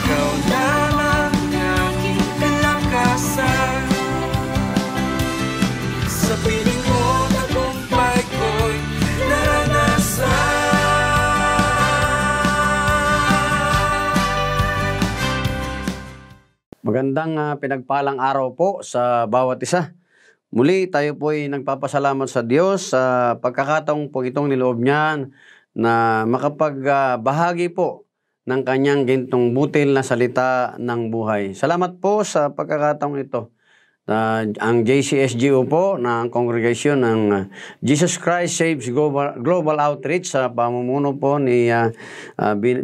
ikaw lamang aking kalakasan. Sa piling mo, tagumpay ko'y naranasan. Magandang pinagpalang araw po sa bawat isa. Muli tayo po ay nagpapasalamat sa Diyos sa pagkakataong po itong niloob niya na makapagbahagi po ng kanyang gintong butil na salita ng buhay. Salamat po sa pagkakataong ito. Ang JCSGO po na ang kongregasyon ng Jesus Christ Saves Global Outreach sa pamumuno po ni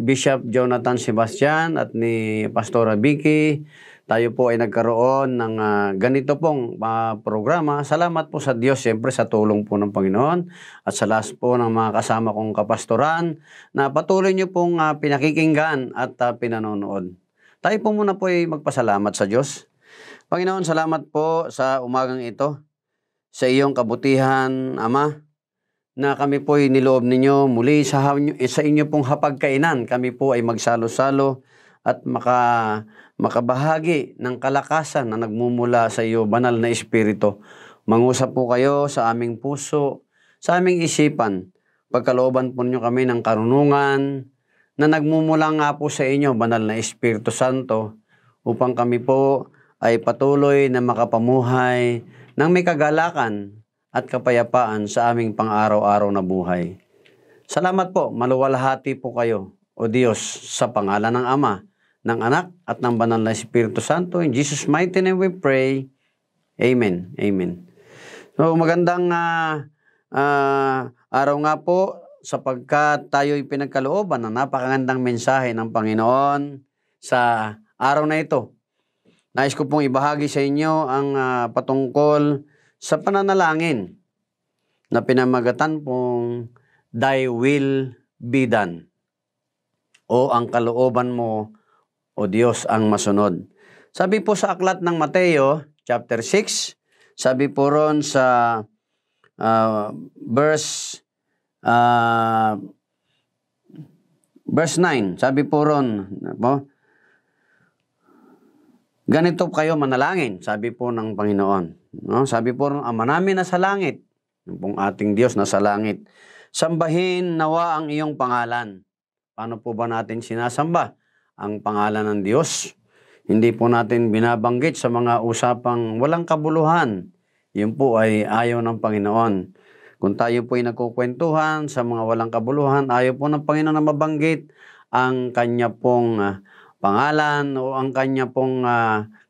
Bishop Jonathan Sebastian at ni Pastora Vicky. Tayo po ay nagkaroon ng ganito pong programa. Salamat po sa Diyos, siyempre sa tulong po ng Panginoon at sa lahat po ng mga kasama kong kapastoran na patuloy niyo pong pinakikinggan at pinanonood. Tayo po muna po ay magpasalamat sa Diyos. Panginoon, salamat po sa umagang ito, sa iyong kabutihan, Ama, na kami po ay niloob ninyo muli sa inyo pong hapagkainan. Kami po ay magsalo-salo at makabahagi ng kalakasan na nagmumula sa iyo, banal na Espiritu. Mangusap po kayo sa aming puso, sa aming isipan. Pagkalooban po niyo kami ng karunungan na nagmumula nga po sa inyo, banal na Espiritu Santo, upang kami po ay patuloy na makapamuhay ng may kagalakan at kapayapaan sa aming pang-araw-araw na buhay. Salamat po, maluwalhati po kayo, O Diyos, sa pangalan ng Ama, ng Anak, at ng Banal na Espiritu Santo. In Jesus' mighty name we pray. Amen. Amen. So, magandang araw nga po sapagkat tayo'y pinagkalooban ng napakagandang mensahe ng Panginoon sa araw na ito. Nais ko pong ibahagi sa inyo ang patungkol sa pananalangin na pinamagatan pong Thy will be done, o ang kalooban mo, O Diyos, ang masunod. Sabi po sa aklat ng Mateo, chapter 6, sabi po ron sa verse 9, sabi po ron, ganito kayo manalangin, sabi po ng Panginoon. No? Sabi po ron, Ama namin na sa langit, yung pong ating Diyos na sa langit, sambahin nawa ang iyong pangalan. Paano po ba natin sinasamba ang pangalan ng Diyos? Hindi po natin binabanggit sa mga usapang walang kabuluhan. Yun po ay ayaw ng Panginoon. Kung tayo po ay nagkukwentuhan sa mga walang kabuluhan, ayaw po ng Panginoon na mabanggit ang kanya pong pangalan o ang kanya pong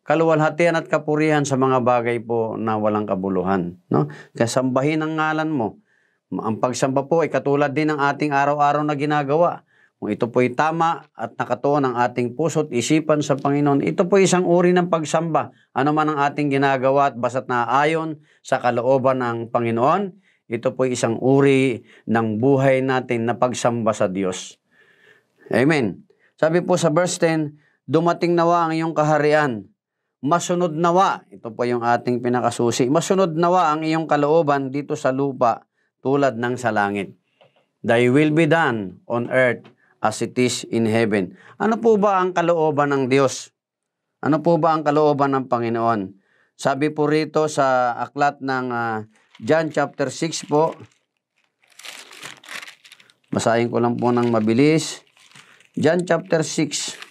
kaluwalhatian at kapurihan sa mga bagay po na walang kabuluhan. No? Kaya sambahin ang ngalan mo. Ang pagsamba po ay katulad din ng ating araw-araw na ginagawa. Kung ito po'y tama at nakatuon ang ating puso't isipan sa Panginoon, ito po'y isang uri ng pagsamba. Ano man ang ating ginagawa at basta't naayon sa kalooban ng Panginoon, ito po'y isang uri ng buhay natin na pagsamba sa Diyos. Amen. Sabi po sa verse 10, dumating nawa ang iyong kaharian, masunod nawa, ito po yung ating pinakasusi, masunod nawa ang iyong kalooban dito sa lupa tulad ng sa langit. Thy will be done on earth as it is in heaven. Ano po ba ang kalooban ng Diyos? Ano po ba ang kalooban ng Panginoon? Sabi po rito sa aklat ng John chapter 6 po. Basahin ko lang po ng mabilis. John chapter 6.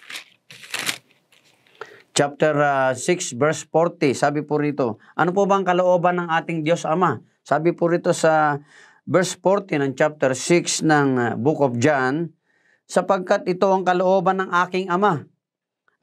Chapter 6 verse 40. Sabi po rito, ano po ba ang kalooban ng ating Diyos Ama? Sabi po rito sa verse 40 ng chapter 6 ng book of John, sapagkat ito ang kalooban ng aking Ama.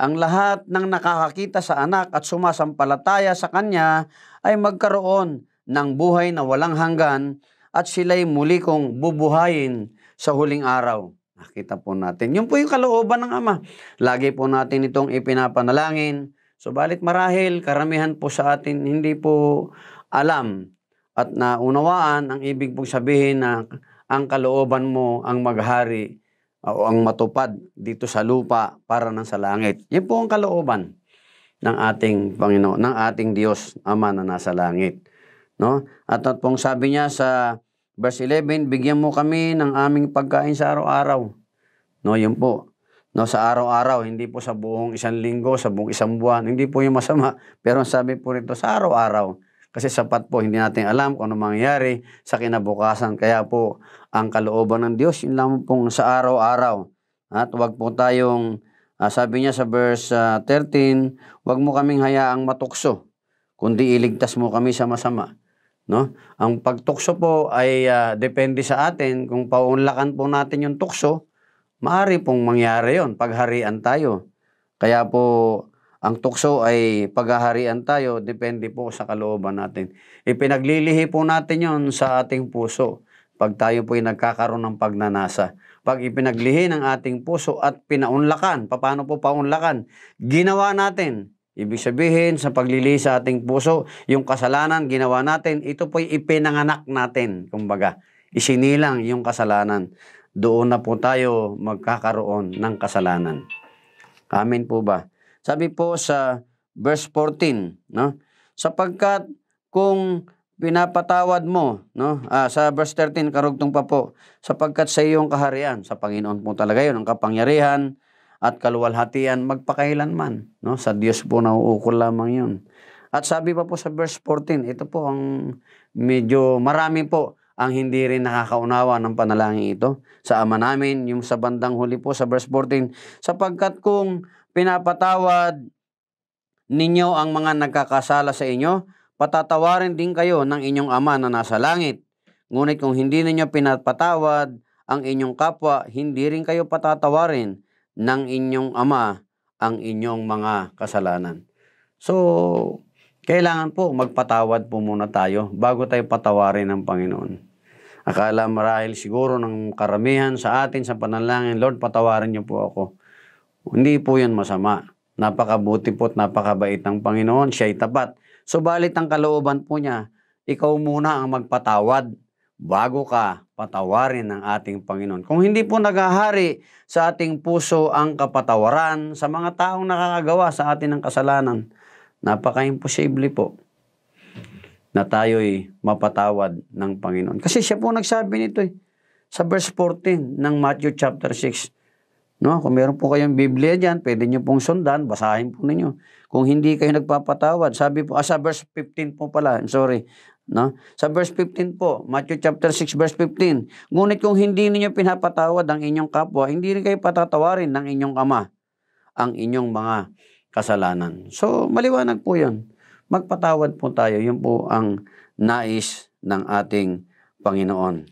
Ang lahat ng nakakakita sa anak at sumasampalataya sa kanya ay magkaroon ng buhay na walang hanggan at sila'y muli kong bubuhayin sa huling araw. Nakita po natin. Yun po yung kalooban ng Ama. Lagi po natin itong ipinapanalangin. Subalit marahil karamihan po sa atin hindi po alam at naunawaan ang ibig pong sabihin na ang kalooban mo ang maghari o ang matupad dito sa lupa para nang sa langit. Yan po ang kalooban ng ating Panginoon, ng ating Diyos, Ama na nasa langit. No? At pong sabi niya sa verse 11, bigyan mo kami ng aming pagkain sa araw-araw. No, yun po. No, sa araw-araw, hindi po sa buong isang linggo, sa buong isang buwan, hindi po yung masama. Pero sabi po rito, sa araw-araw. Kasi sapat po, hindi natin alam kung ano mangyayari sa kinabukasan. Kaya po, ang kalooban ng Diyos, yun lang pong sa araw-araw. At huwag po tayong, sabi niya sa verse 13, huwag mo kaming hayaang matukso, kundi iligtas mo kami sa masama. No? Ang pagtukso po ay depende sa atin. Kung paunlakan po natin yung tukso, maaari pong mangyari yon, pagharian tayo. Kaya po, ang tukso ay paghaharian tayo, depende po sa kalooban natin. Ipinaglilihi po natin yon sa ating puso pag tayo po ay nagkakaroon ng pagnanasa. Pag ipinaglihi ng ating puso at pinaunlakan, paano po paunlakan? Ginawa natin. Ibig sabihin, sa paglilihi sa ating puso, yung kasalanan, ginawa natin, ito po'y ipinanganak natin. Kumbaga, isinilang yung kasalanan. Doon na po tayo magkakaroon ng kasalanan. Amen po ba? Sabi po sa verse 14, no? Sapagkat kung pinapatawad mo, no? Sa verse 13, karugtong pa po, sapagkat sa iyong kaharian, sa Panginoon po talaga yun, ang kapangyarihan at kaluwalhatian magpakailanman, no? Sa Diyos po nauukol lamang yun. At sabi pa po sa verse 14, ito po ang medyo marami po ang hindi rin nakakaunawa ng panalangin ito sa Ama namin, yung sa bandang huli po sa verse 14, sapagkat kung pinapatawad ninyo ang mga nagkakasala sa inyo, patatawarin din kayo ng inyong Ama na nasa langit. Ngunit kung hindi ninyo pinapatawad ang inyong kapwa, hindi rin kayo patatawarin ng inyong Ama ang inyong mga kasalanan. So, kailangan po magpatawad po muna tayo bago tayo patawarin ng Panginoon. Akala marahil siguro ng karamihan sa atin sa panalangin, Lord, patawarin niyo po ako. Hindi po yan masama. Napakabuti po at napakabait ng Panginoon. Siya'y tapat. Subalit ang kalooban po niya, ikaw muna ang magpatawad bago ka patawarin ng ating Panginoon. Kung hindi po naghahari sa ating puso ang kapatawaran sa mga taong nakakagawa sa atin ng kasalanan, napaka-imposible po na tayo'y mapatawad ng Panginoon. Kasi siya po nagsabi nito sa verse 14 ng Matthew chapter 6. No? Kung meron po kayong Biblia dyan, pwede nyo pong sundan, basahin po ninyo. Kung hindi kayo nagpapatawad, sabi po, sa verse 15 po pala, sorry. No? Sa verse 15 po, Matthew chapter 6 verse 15, ngunit kung hindi ninyo pinapatawad ang inyong kapwa, hindi rin kayo patatawarin ng inyong Ama ang inyong mga kasalanan. So, maliwanag po yan. Magpatawad po tayo. Yun po ang nais ng ating Panginoon.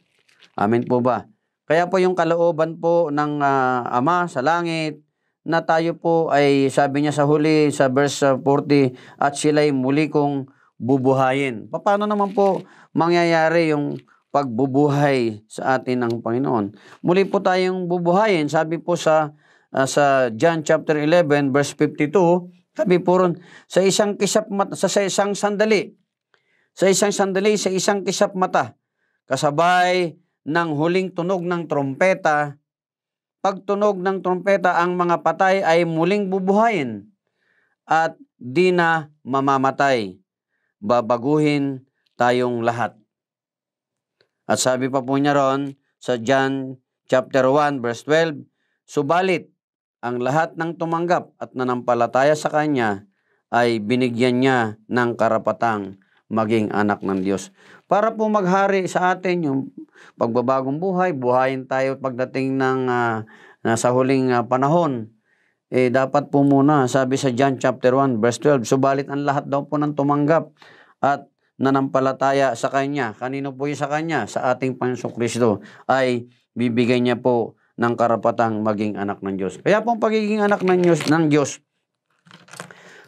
Amen po ba? Kaya po yung kalooban po ng Ama sa langit na tayo po ay sabi niya sa huli sa verse 40 at sila'y muli kong bubuhayin. Paano naman po mangyayari yung pagbubuhay sa atin ng Panginoon? Muli po tayong bubuhayin. Sabi po sa John chapter 11 verse 52, sabi po ron, sa isang isang sandali, sa isang kisap mata, kasabay ng huling tunog ng trompeta, pagtunog ng trompeta, ang mga patay ay muling bubuhayin at di na mamamatay. Babaguhin tayong lahat. At sabi pa po niya ron sa John chapter 1 verse 12, subalit ang lahat ng tumanggap at nanampalataya sa Kanya ay binigyan niya ng karapatang maging anak ng Diyos. Para po maghari sa atin yung pagbabagong buhay, buhayin tayo pagdating ng sa huling panahon. Dapat po muna, sabi sa John chapter 1 verse 12, subalit ang lahat daw po ng tumanggap at nanampalataya sa Kanya. Kanino po yung sa Kanya? Sa ating Panginoong Kristo ay bibigyan niya po ng karapatang maging anak ng Diyos. Kaya po ang pagiging anak ng Diyos,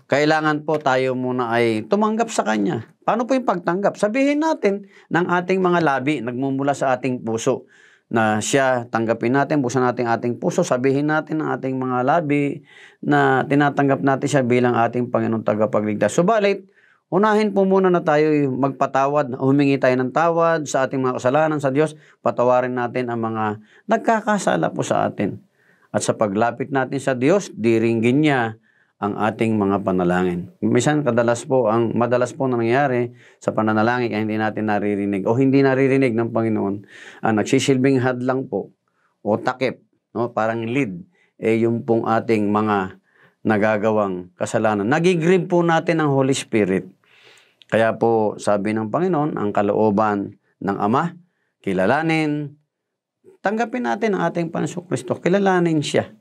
kailangan po tayo muna ay tumanggap sa Kanya. Paano po yung pagtanggap? Sabihin natin ng ating mga labi, nagmumula sa ating puso, na siya, tanggapin natin, buksan natin ating puso, sabihin natin ng ating mga labi na tinatanggap natin siya bilang ating Panginoong tagapagligtas. Subalit, unahin po muna na tayo magpatawad, humingi tayo ng tawad sa ating mga kasalanan sa Diyos, patawarin natin ang mga nagkakasala po sa atin. At sa paglapit natin sa Diyos, diringgin niya ang ating mga panalangin. Minsan, madalas po nangyayari sa pananalangin kaya hindi natin naririnig o hindi naririnig ng Panginoon. Nagsisilbing hadlang po o takip, no? Parang lead. yung pong ating mga nagagawang kasalanan. Nagigrieve po natin ang Holy Spirit. Kaya po sabi ng Panginoon, ang kalooban ng Ama, kilalanin, tanggapin natin ang ating Panginoong Kristo, kilalanin siya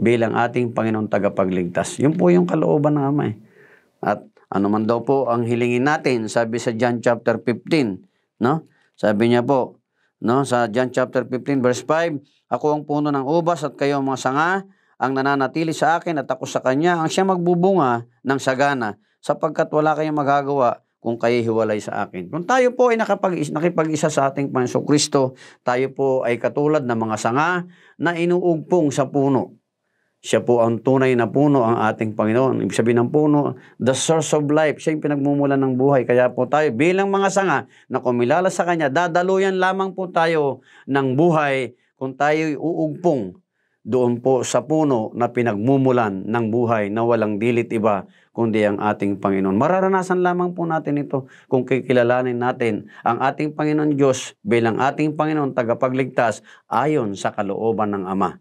bilang ating Panginoon tagapagligtas. Yun po yung kalooban ng Ama. At ano man daw po ang hilingin natin, sabi sa John chapter 15, no? Sabi niya po, no, sa John chapter 15 verse 5, ako ang puno ng ubas at kayo ang mga sanga, ang nananatili sa akin at ako sa kanya, ang siya magbubunga ng sagana, sapagkat wala kayong magagawa kung kayo hiwalay sa akin. Kung tayo po ay nakipag-isa sa ating Panginoong Kristo, tayo po ay katulad ng mga sanga na inuugpong sa puno. Siya po ang tunay na puno, ang ating Panginoon. Ibig sabihin ng puno, the source of life. Siya yung pinagmumulan ng buhay. Kaya po tayo bilang mga sanga na kumilala sa Kanya, dadaluyan lamang po tayo ng buhay kung tayo uugpong doon po sa puno na pinagmumulan ng buhay na walang dilit iba kundi ang ating Panginoon. Mararanasan lamang po natin ito kung kikilalanin natin ang ating Panginoon Diyos bilang ating Panginoon tagapagligtas ayon sa kalooban ng Ama.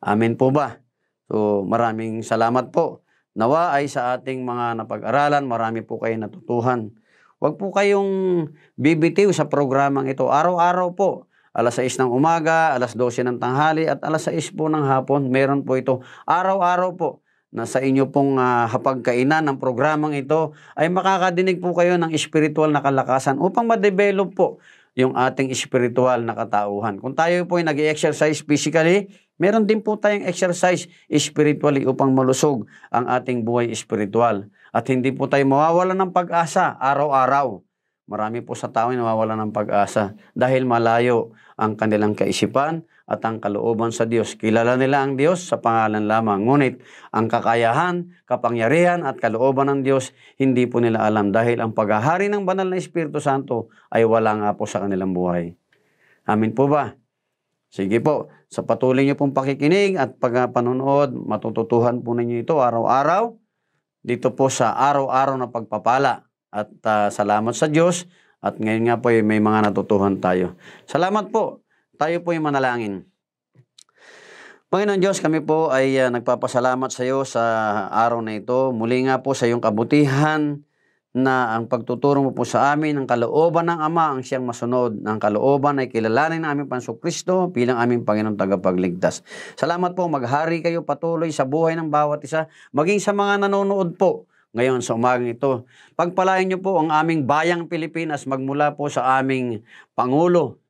Amen po ba? So maraming salamat po. Nawa ay sa ating mga napag-aralan, marami po kayong natutuhan. Huwag po kayong bibitiw sa programang ito. Araw-araw po. Alas 6 ng umaga, alas 12 ng tanghali, at alas 6 po ng hapon. Meron po ito. Araw-araw po na sa inyo pong hapagkainan ng programang ito ay makakadinig po kayo ng espiritual na kalakasan upang ma-develop po yung ating espiritual na katauhan. Kung tayo po ay nag-exercise physically, meron din po tayong exercise spiritually upang malusog ang ating buhay espiritual. At hindi po tayo mawawalan ng pag-asa araw-araw. Marami po sa tao ay nawawalan ng pag-asa dahil malayo ang kanilang kaisipan at ang kalooban sa Diyos. Kilala nila ang Diyos sa pangalan lamang. Ngunit ang kakayahan, kapangyarihan at kalooban ng Diyos hindi po nila alam dahil ang paghahari ng banal na Espiritu Santo ay wala nga po sa kanilang buhay. Amin po ba? Sige po, sa patuloy niyo pong pakikinig at pagpanonood, matututuhan po ninyo ito araw-araw dito po sa araw-araw na pagpapala. At salamat sa Diyos at ngayon nga po may mga natutuhan tayo. Salamat po. Tayo po ay manalangin. Panginoon Diyos, kami po ay nagpapasalamat sa iyo sa araw na ito. Muli nga po sa iyong kabutihan na ang pagtuturo mo po sa amin, ang kalooban ng Ama ang siyang masunod. Ang kalooban ay kilalanin ng aming Panginoong Kristo bilang aming Panginoong tagapagligtas. Salamat po, maghari kayo patuloy sa buhay ng bawat isa, maging sa mga nanonood po ngayon sa umagang ito. Pagpalain niyo po ang aming bayang Pilipinas magmula po sa aming Pangulo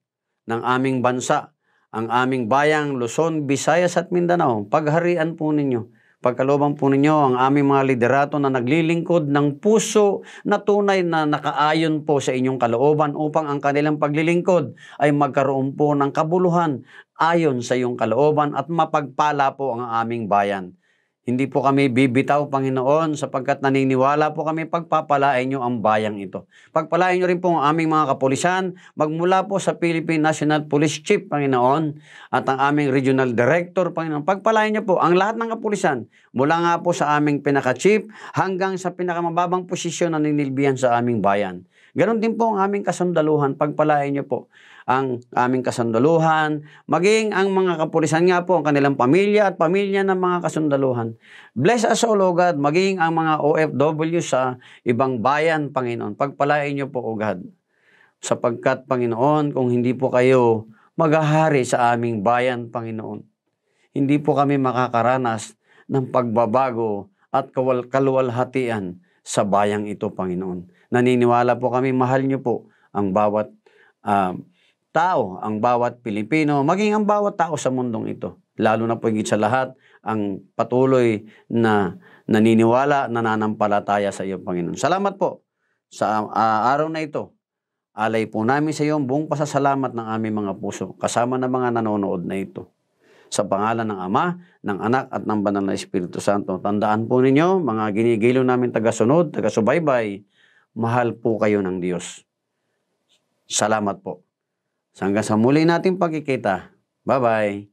ng aming bansa, ang aming bayang Luzon, Visayas at Mindanao. Pagharian po ninyo. Pagkalooban po ninyo ang aming mga liderato na naglilingkod ng puso na tunay na nakaayon po sa inyong kalooban upang ang kanilang paglilingkod ay magkaroon po ng kabuluhan ayon sa iyong kalooban at mapagpala po ang aming bayan. Hindi po kami bibitaw, Panginoon, sapagkat naniniwala po kami pagpapalain nyo ang bayang ito. Pagpalain nyo rin po ang aming mga kapulisan, magmula po sa Philippine National Police Chief, Panginoon, at ang aming Regional Director, Panginoon. Pagpalain nyo po ang lahat ng kapulisan, mula nga po sa aming pinaka-chief hanggang sa pinakamababang posisyon na ninilbihan sa aming bayan. Ganon din po ang aming kasundaluhan, pagpalain nyo po ang aming kasundaluhan, maging ang mga kapulisan nga po, ang kanilang pamilya at pamilya ng mga kasundaluhan. Bless us all, O God, maging ang mga OFW sa ibang bayan, Panginoon. Pagpalain niyo po, O God, sapagkat, Panginoon, kung hindi po kayo maghahari sa aming bayan, Panginoon, hindi po kami makakaranas ng pagbabago at kaluwalhatian sa bayang ito, Panginoon. Naniniwala po kami, mahal niyo po ang bawat tao, ang bawat Pilipino, maging ang bawat tao sa mundong ito. Lalo na po higit sa lahat, ang patuloy na naniniwala, nananampalataya sa iyo, Panginoon. Salamat po sa araw na ito. Alay po namin sa iyo ang buong pasasalamat ng aming mga puso, kasama ng mga nanonood na ito. Sa pangalan ng Ama, ng Anak at ng Banal na Espiritu Santo. Tandaan po ninyo, mga ginigilo namin tagasunod, tagasubaybay, mahal po kayo ng Diyos. Salamat po. Hanggang sa muli nating pagkikita. Bye-bye.